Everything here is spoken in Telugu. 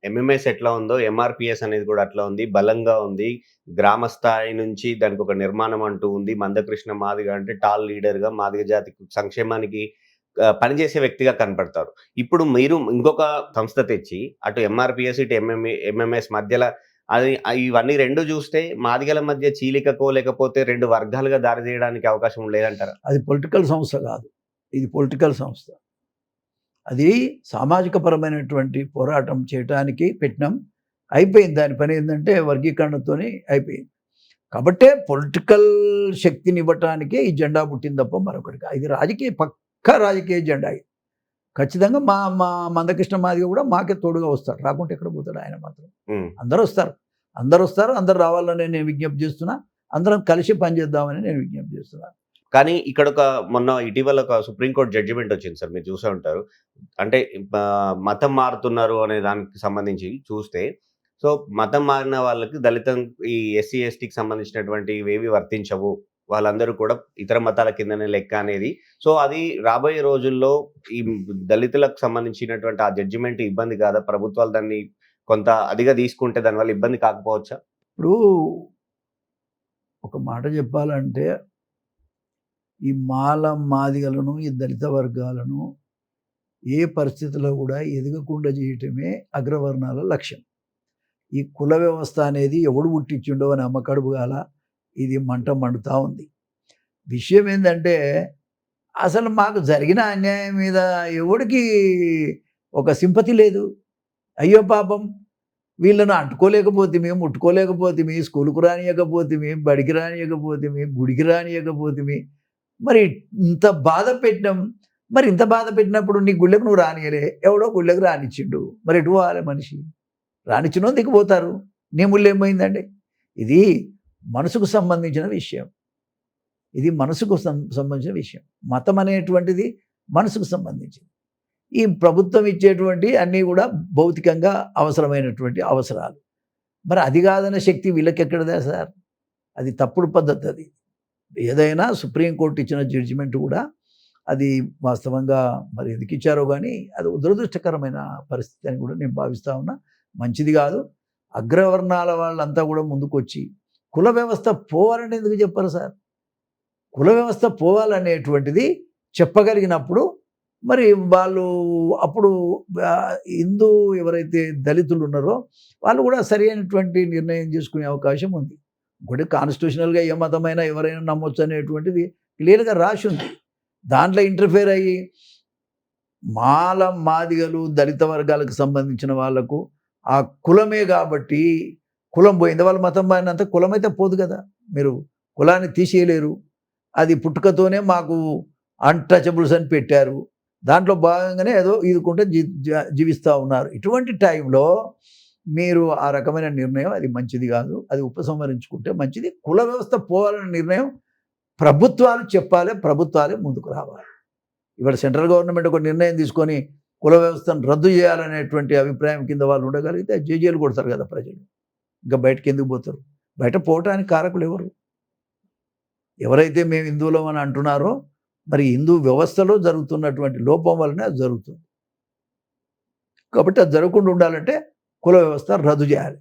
ఎంఎంఎస్ ఎట్లా ఉందో ఎంఆర్‌పీఎస్ అనేది కూడా అట్లా ఉంది. బలంగా ఉంది. గ్రామ స్థాయి నుంచి దానికొక నిర్మాణం అంటూ ఉంది. మందకృష్ణ మాదిగ అంటే టాల్ లీడర్‌గా మాదిగ జాతి సంక్షేమానికి పనిచేసే వ్యక్తిగా కనపడతారు. ఇప్పుడు మీరు ఇంకొక సంస్థ తెచ్చి అటు ఎంఆర్‌పీఎస్, ఇటు ఎంఎంఎస్ మధ్యల అది ఇవన్నీ 2 జూస్తే మాదిగల మధ్య చీలికకో లేకపోతే 2 వర్గాలుగా దారి తీయడానికి అవకాశం లేదంటారా? అది పొలిటికల్ సంస్థ కాదు. ఇది పొలిటికల్ సంస్థ. అది సామాజిక పరమైనటువంటి పోరాటం చేయటానికి పెట్టినాం. అయిపోయింది. దాని పని ఏందంటే వర్గీకరణతోని అయిపోయింది. కాబట్టే పొలిటికల్ శక్తినివ్వటానికే ఈ జెండా పుట్టింది తప్ప మరొకటి కాదు. ఇది పక్కా రాజకీయ జెండా ఇది. ఖచ్చితంగా మా మా మందకృష్ణ మాదిగ కూడా మాకే తోడుగా వస్తాడు. రాకుంటే ఎక్కడ పోతాడు ఆయన మాత్రం. అందరూ వస్తారు. అందరూ రావాలని నేను విజ్ఞప్తి చేస్తున్నా. అందరం కలిసి పనిచేద్దామని నేను విజ్ఞప్తి చేస్తున్నాను. కానీ ఇక్కడొక మొన్న ఇటీవల ఒక సుప్రీంకోర్టు జడ్జిమెంట్ వచ్చింది సార్. మీరు చూసే ఉంటారు. అంటే మతం మారుతున్నారు అనే దానికి సంబంధించి చూస్తే, సో మతం మారిన వాళ్ళకి ఈ ఎస్సీ, ఎస్టీకి సంబంధించినటువంటి ఇవేవి వర్తించవు. వాళ్ళందరూ కూడా ఇతర మతాల కిందనే లెక్క అనేది. సో అది రాబోయే రోజుల్లో ఈ దళితులకు సంబంధించినటువంటి ఆ జడ్జిమెంట్ ఇబ్బంది కాదా? ప్రభుత్వాలు దాన్ని కొంత అదిగా తీసుకుంటే దానివల్ల ఇబ్బంది కాకపోవచ్చా? ఇప్పుడు ఒక మాట చెప్పాలంటే ఈ మాదిగలను, ఈ దళిత వర్గాలను ఏ పరిస్థితిలో కూడా ఎదగకుండా చేయటమే అగ్రవర్ణాల లక్ష్యం. ఈ కుల వ్యవస్థ అనేది ఎవడు పుట్టించిండో అని అమ్మకడుపు గాల ఇది మంట మండుతూ ఉంది. విషయం ఏంటంటే అసలు మాకు జరిగిన అన్యాయం మీద ఎవడికి ఒక సింపతి లేదు. అయ్యో పాపం వీళ్ళను అంటుకోలేకపోతేమి, ముట్టుకోలేకపోతేమి, స్కూలుకు రానియకపోతేమి, బడికి రానియకపోతేమి, గుడికి రానియకపోతేమి, మరి ఇంత బాధ పెట్టినాం. మరి ఇంత బాధ పెట్టినప్పుడు నీ గుళ్ళకు నువ్వు రానియలే, ఎవడో గుళ్ళకు రానిచ్చిండు. మరి ఎటు పోవాలి మనిషి? రానిచ్చినో దిక్కుపోతారు. నీ ముళ్ళు ఏమైందండి? ఇది మనసుకు సంబంధించిన విషయం. ఇది మనసుకు సంబంధించిన విషయం. మతం అనేటువంటిది మనసుకు సంబంధించింది. ఈ ప్రభుత్వం ఇచ్చేటువంటి అన్నీ కూడా భౌతికంగా అవసరమైనటువంటి అవసరాలు. మరి అది కాదన్న శక్తి వీళ్ళకి ఎక్కడదా సార్? అది తప్పుడు పద్ధతి. అది ఏదైనా సుప్రీంకోర్టు ఇచ్చిన జడ్జిమెంట్ కూడా అది వాస్తవంగా మరి ఎందుకు ఇచ్చారో కానీ అది దురదృష్టకరమైన పరిస్థితి అని కూడా నేను భావిస్తూ ఉన్నా. మంచిది కాదు. అగ్రవర్ణాల వాళ్ళంతా కూడా ముందుకు వచ్చి కుల వ్యవస్థ పోవాలని ఎందుకు చెప్పారు సార్? కుల వ్యవస్థ పోవాలనేటువంటిది చెప్పగలిగినప్పుడు మరి వాళ్ళు అప్పుడు హిందూ ఎవరైతే దళితులు ఉన్నారో వాళ్ళు కూడా సరి అయినటువంటి నిర్ణయం చేసుకునే అవకాశం ఉంది. ఇంకోటి కాన్స్టిట్యూషనల్గా ఏ మతమైనా ఎవరైనా నమ్మొచ్చు అనేటువంటిది క్లియర్గా రాసి ఉంది. దాంట్లో ఇంటర్ఫేర్ అయ్యి మాదిగలు దళిత వర్గాలకు సంబంధించిన వాళ్లకు ఆ కులమే కాబట్టి కులం పోయింది. వాళ్ళ మతం పోయినంత కులం అయితే పోదు కదా. మీరు కులాన్ని తీసేయలేరు. అది పుట్టుకతోనే మాకు అన్టచబుల్స్ అని పెట్టారు. దాంట్లో భాగంగానే ఏదో ఈదుకుంటే జీవిస్తూ ఉన్నారు. ఇటువంటి టైంలో మీరు ఆ రకమైన నిర్ణయం అది మంచిది కాదు. అది ఉపసంహరించుకుంటే మంచిది. కుల వ్యవస్థ పోవాలనే నిర్ణయం ప్రభుత్వాలు చెప్పాలి. ప్రభుత్వాలే ముందుకు రావాలి. ఇవాళ సెంట్రల్ గవర్నమెంట్ ఒక నిర్ణయం తీసుకొని కుల వ్యవస్థను రద్దు చేయాలనేటువంటి అభిప్రాయం కింద వాళ్ళు ఉండగలిగితే జేజేలు కొడతారు కదా ప్రజలు. ఇంకా బయటకు ఎందుకు పోతారు? బయట పోవటానికి కారకులు ఎవరు? ఎవరైతే మేము హిందువులం అని అంటున్నారో మరి హిందూ వ్యవస్థలో జరుగుతున్నటువంటి లోపం వల్లనే అది జరుగుతుంది. కాబట్టి అది జరగకుండా ఉండాలంటే కుల వ్యవస్థ రద్దు చేయాలి.